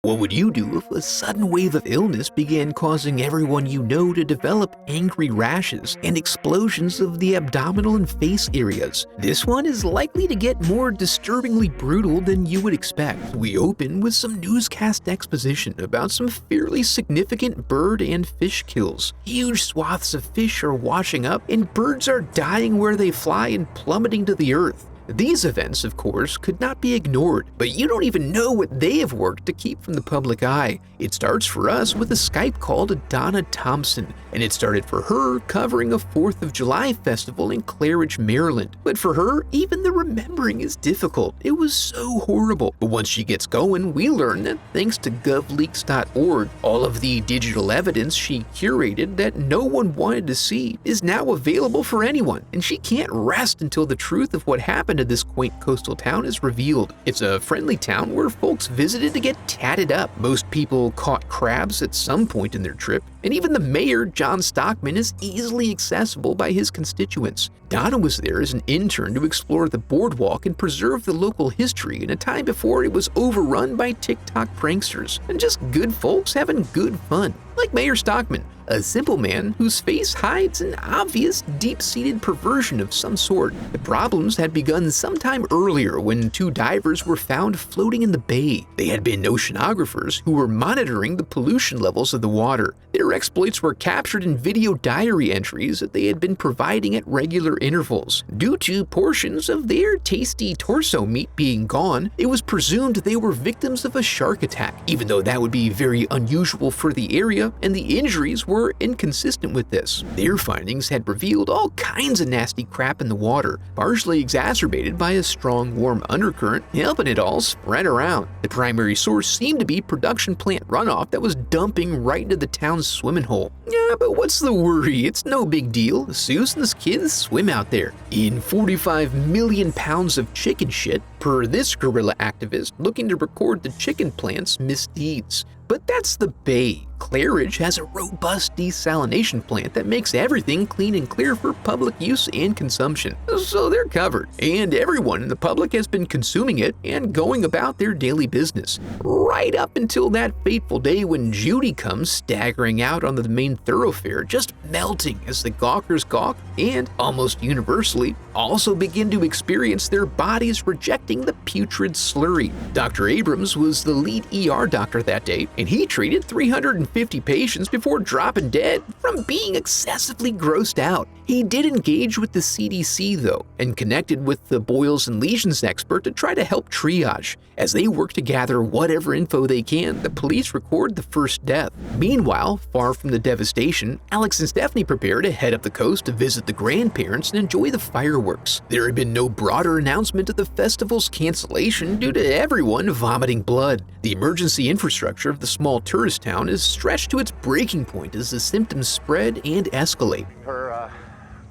What would you do if a sudden wave of illness began causing everyone you know to develop angry rashes and explosions of the abdominal and face areas? This one is likely to get more disturbingly brutal than you would expect. We open with some newscast exposition about some fairly significant bird and fish kills. Huge swaths of fish are washing up, and birds are dying where they fly and plummeting to the earth. These events, of course, could not be ignored, but you don't even know what they have worked to keep from the public eye. It starts for us with a Skype call to Donna Thompson, and it started for her covering a 4th of July festival in Claridge, Maryland. But for her, even the remembering is difficult. It was so horrible. But once she gets going, we learn that thanks to govleaks.org, all of the digital evidence she curated that no one wanted to see is now available for anyone, and she can't rest until the truth of what happened to this quaint coastal town is revealed. It's a friendly town where folks visited to get tatted up. Most people caught crabs at some point in their trip, and even the mayor, John Stockman, is easily accessible by his constituents. Donna was there as an intern to explore the boardwalk and preserve the local history in a time before it was overrun by TikTok pranksters and just good folks having good fun. Like Mayor Stockman, a simple man whose face hides an obvious deep-seated perversion of some sort. The problems had begun sometime earlier when 2 divers were found floating in the bay. They had been oceanographers who were monitoring the pollution levels of the water. Their exploits were captured in video diary entries that they had been providing at regular intervals. Due to portions of their tasty torso meat being gone, it was presumed they were victims of a shark attack, even though that would be very unusual for the area, and the injuries were inconsistent with this. Their findings had revealed all kinds of nasty crap in the water, partially exacerbated by a strong warm undercurrent, helping it all spread around. The primary source seemed to be production plant runoff that was dumping right into the town's swimming hole. Yeah, but what's the worry? It's no big deal. Seuss and his kids swim out there in 45 million pounds of chicken shit, per this guerrilla activist looking to record the chicken plant's misdeeds. But that's the Bay. Claridge has a robust desalination plant that makes everything clean and clear for public use and consumption. So they're covered, and everyone in the public has been consuming it and going about their daily business. Right up until that fateful day when Judy comes staggering out onto the main thoroughfare, just melting as the gawkers gawk and, almost universally, also begin to experience their bodies rejecting the putrid slurry. Dr. Abrams was the lead ER doctor that day, and he treated 350 patients before dropping dead from being excessively grossed out. He did engage with the CDC though, and connected with the boils and lesions expert to try to help triage. As they work to gather whatever info they can, the police record the first death. Meanwhile, far from the devastation, Alex and Stephanie prepare to head up the coast to visit the grandparents and enjoy the fireworks. There had been no broader announcement of the festival's cancellation due to everyone vomiting blood. The emergency infrastructure of the small tourist town is stretched to its breaking point as the symptoms spread and escalate. Her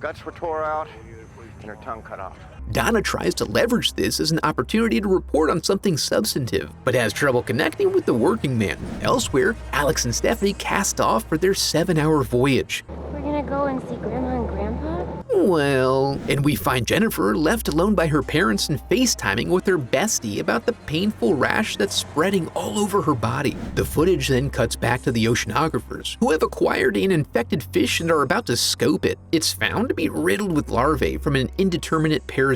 guts were tore out and her tongue cut off. Donna tries to leverage this as an opportunity to report on something substantive, but has trouble connecting with the working man. Elsewhere, Alex and Stephanie cast off for their 7-hour voyage. We're gonna go and see Grandma and Grandpa? Well, and we find Jennifer left alone by her parents and FaceTiming with her bestie about the painful rash that's spreading all over her body. The footage then cuts back to the oceanographers, who have acquired an infected fish and are about to scope it. It's found to be riddled with larvae from an indeterminate parasite.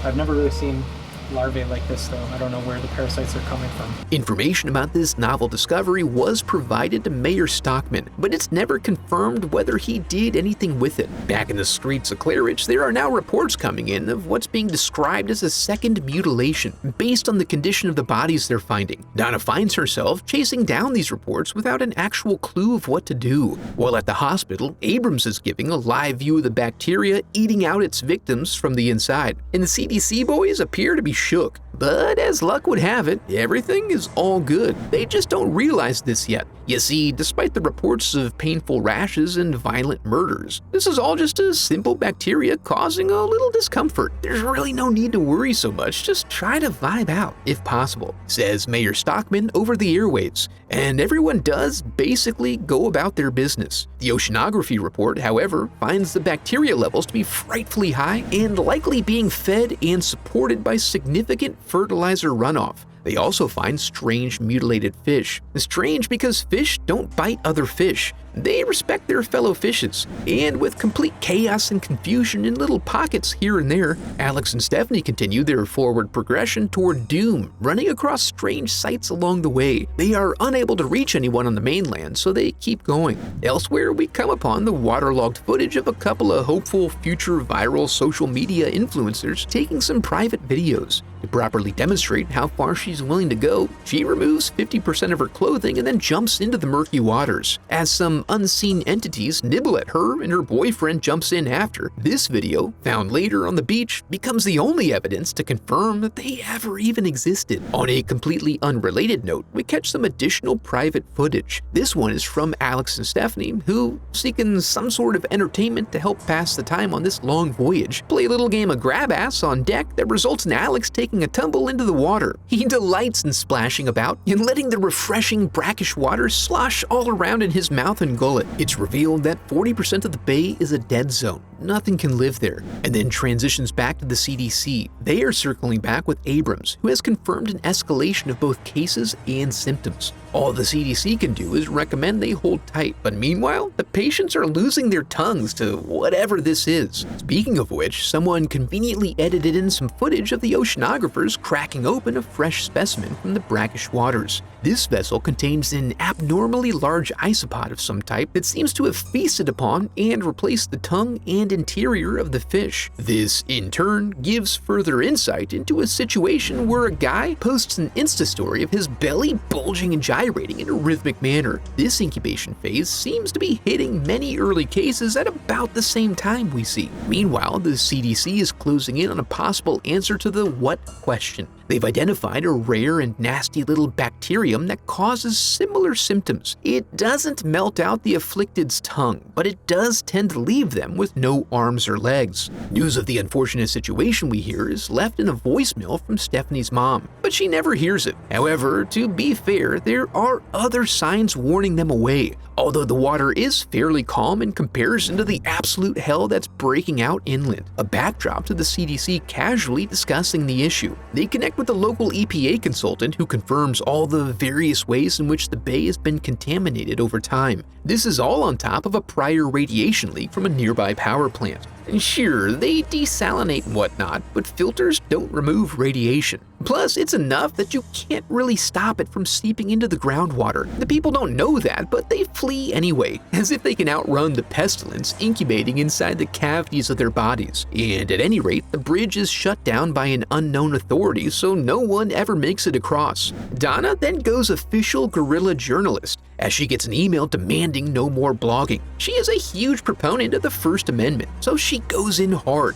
I've never really seen larvae like this though. I don't know where the parasites are coming from. Information about this novel discovery was provided to Mayor Stockman, but it's never confirmed whether he did anything with it. Back in the streets of Claridge, there are now reports coming in of what's being described as a second mutilation, based on the condition of the bodies they're finding. Donna finds herself chasing down these reports without an actual clue of what to do. While at the hospital, Abrams is giving a live view of the bacteria eating out its victims from the inside, and the CDC boys appear to be shook. But as luck would have it, everything is all good. They just don't realize this yet. You see, despite the reports of painful rashes and violent murders, this is all just a simple bacteria causing a little discomfort. There's really no need to worry so much, just try to vibe out, if possible, says Mayor Stockman over the airwaves. And everyone does basically go about their business. The oceanography report, however, finds the bacteria levels to be frightfully high and likely being fed and supported by significant fertilizer runoff. They also find strange mutilated fish. Strange because fish don't bite other fish. They respect their fellow fishes. And with complete chaos and confusion in little pockets here and there, Alex and Stephanie continue their forward progression toward doom, running across strange sights along the way. They are unable to reach anyone on the mainland, so they keep going. Elsewhere, we come upon the waterlogged footage of a couple of hopeful future viral social media influencers taking some private videos. To properly demonstrate how far she's willing to go, she removes 50% of her clothing and then jumps into the murky waters. As some unseen entities nibble at her and her boyfriend jumps in after, this video, found later on the beach, becomes the only evidence to confirm that they ever even existed. On a completely unrelated note, we catch some additional private footage. This one is from Alex and Stephanie, who, seeking some sort of entertainment to help pass the time on this long voyage, play a little game of grab ass on deck that results in Alex taking a tumble into the water. He delights in splashing about and letting the refreshing brackish water slosh all around in his mouth and gullet. It's revealed that 40% of the bay is a dead zone. Nothing can live there. And then transitions back to the CDC. They are circling back with Abrams, who has confirmed an escalation of both cases and symptoms. All the CDC can do is recommend they hold tight, but meanwhile, the patients are losing their tongues to whatever this is. Speaking of which, someone conveniently edited in some footage of the oceanographers cracking open a fresh specimen from the brackish waters. This vessel contains an abnormally large isopod of some type that seems to have feasted upon and replaced the tongue and interior of the fish. This, in turn, gives further insight into a situation where a guy posts an Insta story of his belly bulging and gyrating in a rhythmic manner. This incubation phase seems to be hitting many early cases at about the same time we see. Meanwhile, the CDC is closing in on a possible answer to the what question. They've identified a rare and nasty little bacterium that causes similar symptoms. It doesn't melt out the afflicted's tongue, but it does tend to leave them with no arms or legs. News of the unfortunate situation we hear is left in a voicemail from Stephanie's mom, but she never hears it. However, to be fair, there are other signs warning them away. Although the water is fairly calm in comparison to the absolute hell that's breaking out inland. A backdrop to the CDC casually discussing the issue. They connect with the local EPA consultant who confirms all the various ways in which the bay has been contaminated over time. This is all on top of a prior radiation leak from a nearby power plant. And sure, they desalinate and whatnot, but filters don't remove radiation. Plus, it's enough that you can't really stop it from seeping into the groundwater. The people don't know that, but they flee anyway, as if they can outrun the pestilence incubating inside the cavities of their bodies. And at any rate, the bridge is shut down by an unknown authority, so no one ever makes it across. Donna then goes official guerrilla journalist, as she gets an email demanding no more blogging. She is a huge proponent of the First Amendment, so she goes in hard,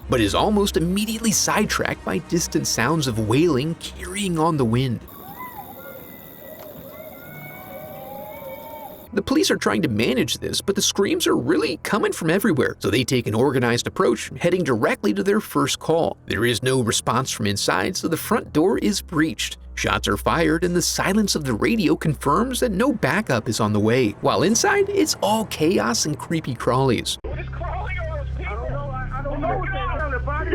but is almost immediately sidetracked by distant sounds of wailing carrying on the wind. The police are trying to manage this, but the screams are really coming from everywhere, so they take an organized approach, heading directly to their first call. There is no response from inside, so the front door is breached. Shots are fired, and the silence of the radio confirms that no backup is on the way. While inside, it's all chaos and creepy crawlies. What is crawling on those people? I don't know what's on the body.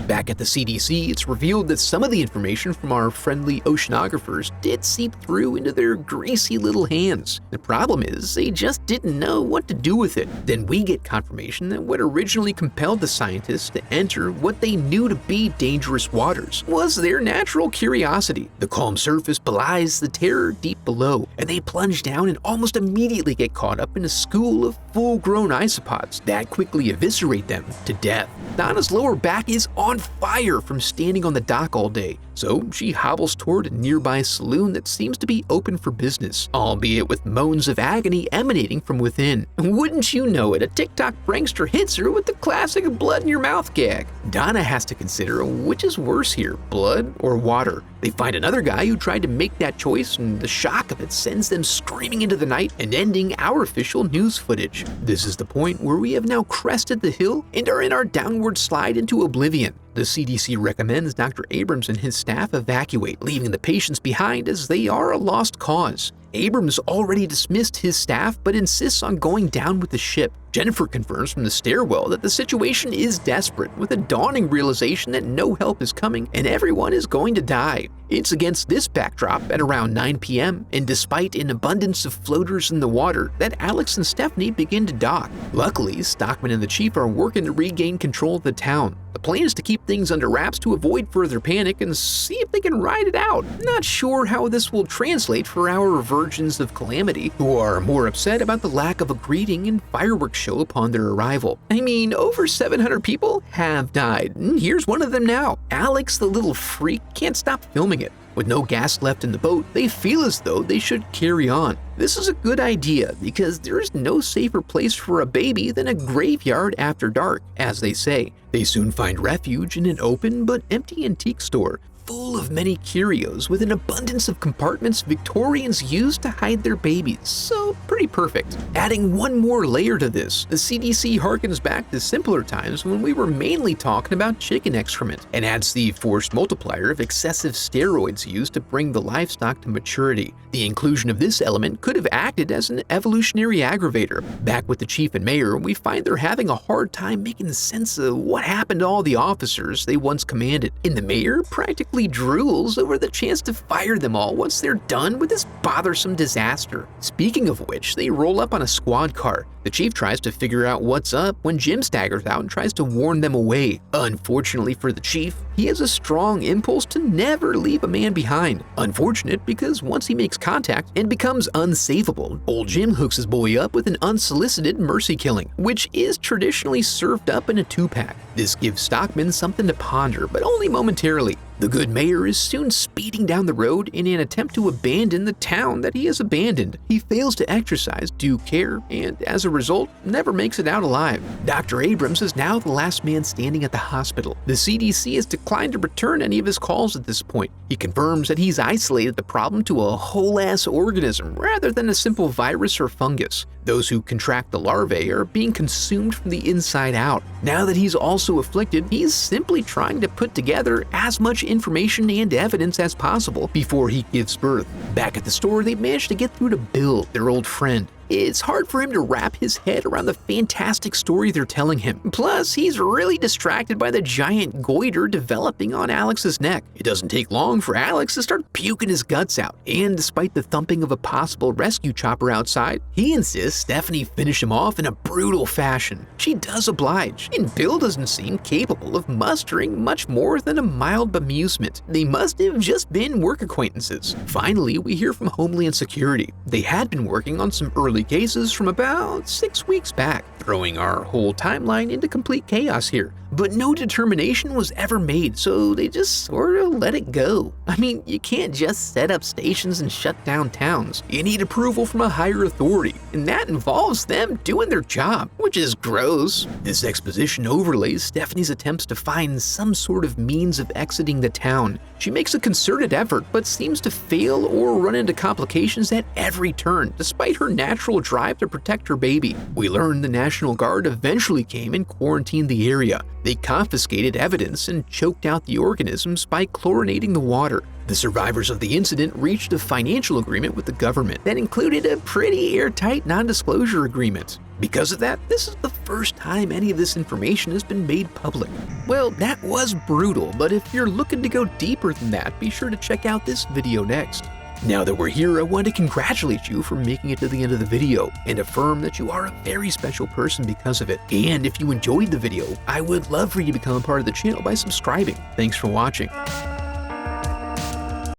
Back at the CDC, it's revealed that some of the information from our friendly oceanographers did seep through into their greasy little hands. The problem is, they just didn't know what to do with it. Then we get confirmation that what originally compelled the scientists to enter what they knew to be dangerous waters was their natural curiosity. The calm surface belies the terror deep below, and they plunge down and almost immediately get caught up in a school of full-grown isopods that quickly eviscerate them to death. Donna's lower back is on fire from standing on the dock all day, so she hobbles toward a nearby saloon that seems to be open for business, albeit with moans of agony emanating from within. Wouldn't you know it, a TikTok prankster hits her with the classic blood in your mouth gag. Donna has to consider which is worse here, blood or water. They find another guy who tried to make that choice, and the shock of it sends them screaming into the night and ending our official news footage. This is the point where we have now crested the hill and are in our downward slide into oblivion. The CDC recommends Dr. Abrams and his staff evacuate, leaving the patients behind as they are a lost cause. Abrams already dismissed his staff but insists on going down with the ship. Jennifer confirms from the stairwell that the situation is desperate, with a dawning realization that no help is coming and everyone is going to die. It's against this backdrop at around 9 p.m., and despite an abundance of floaters in the water, that Alex and Stephanie begin to dock. Luckily, Stockman and the chief are working to regain control of the town. The plan is to keep things under wraps to avoid further panic and see if they can ride it out. Not sure how this will translate for our virgins of calamity, who are more upset about the lack of a greeting and fireworks show upon their arrival. I mean, over 700 people have died, and here's one of them now. Alex, the little freak, can't stop filming it. With no gas left in the boat, they feel as though they should carry on. This is a good idea because there is no safer place for a baby than a graveyard after dark, as they say. They soon find refuge in an open but empty antique store, full of many curios with an abundance of compartments Victorians used to hide their babies, so pretty perfect. Adding one more layer to this, the CDC harkens back to simpler times when we were mainly talking about chicken excrement, and adds the forced multiplier of excessive steroids used to bring the livestock to maturity. The inclusion of this element could have acted as an evolutionary aggravator. Back with the chief and mayor, we find they're having a hard time making sense of what happened to all the officers they once commanded, and the mayor practically drools over the chance to fire them all once they're done with this bothersome disaster. Speaking of which, they roll up on a squad car. The chief tries to figure out what's up when Jim staggers out and tries to warn them away. Unfortunately for the chief, he has a strong impulse to never leave a man behind. Unfortunate because once he makes contact and becomes unsavable, old Jim hooks his boy up with an unsolicited mercy killing, which is traditionally served up in a 2-pack. This gives Stockman something to ponder, but only momentarily. The good mayor is soon speeding down the road in an attempt to abandon the town that he has abandoned. He fails to exercise due care and, as a result, never makes it out alive. Dr. Abrams is now the last man standing at the hospital. The CDC has declined to return any of his calls at this point. He confirms that he's isolated the problem to a whole-ass organism rather than a simple virus or fungus. Those who contract the larvae are being consumed from the inside out. Now that he's also afflicted, he's simply trying to put together as much information and evidence as possible before he gives birth. Back at the store, they manage to get through to Bill, their old friend. It's hard for him to wrap his head around the fantastic story they're telling him. Plus, he's really distracted by the giant goiter developing on Alex's neck. It doesn't take long for Alex to start puking his guts out, and despite the thumping of a possible rescue chopper outside, he insists Stephanie finish him off in a brutal fashion. She does oblige, and Bill doesn't seem capable of mustering much more than a mild bemusement. They must have just been work acquaintances. Finally, we hear from Homeland Security. They had been working on some early cases from about 6 weeks back, throwing our whole timeline into complete chaos here. But no determination was ever made, so they just sort of let it go. I mean, you can't just set up stations and shut down towns. You need approval from a higher authority, and that involves them doing their job, which is gross. This exposition overlays Stephanie's attempts to find some sort of means of exiting the town. She makes a concerted effort, but seems to fail or run into complications at every turn, despite her natural drive to protect her baby. We learn the National Guard eventually came and quarantined the area. They confiscated evidence and choked out the organisms by chlorinating the water. The survivors of the incident reached a financial agreement with the government that included a pretty airtight non-disclosure agreement. Because of that, this is the first time any of this information has been made public. Well, that was brutal, but if you're looking to go deeper than that, be sure to check out this video next. Now that we're here, I want to congratulate you for making it to the end of the video and affirm that you are a very special person because of it. And if you enjoyed the video, I would love for you to become a part of the channel by subscribing. Thanks for watching.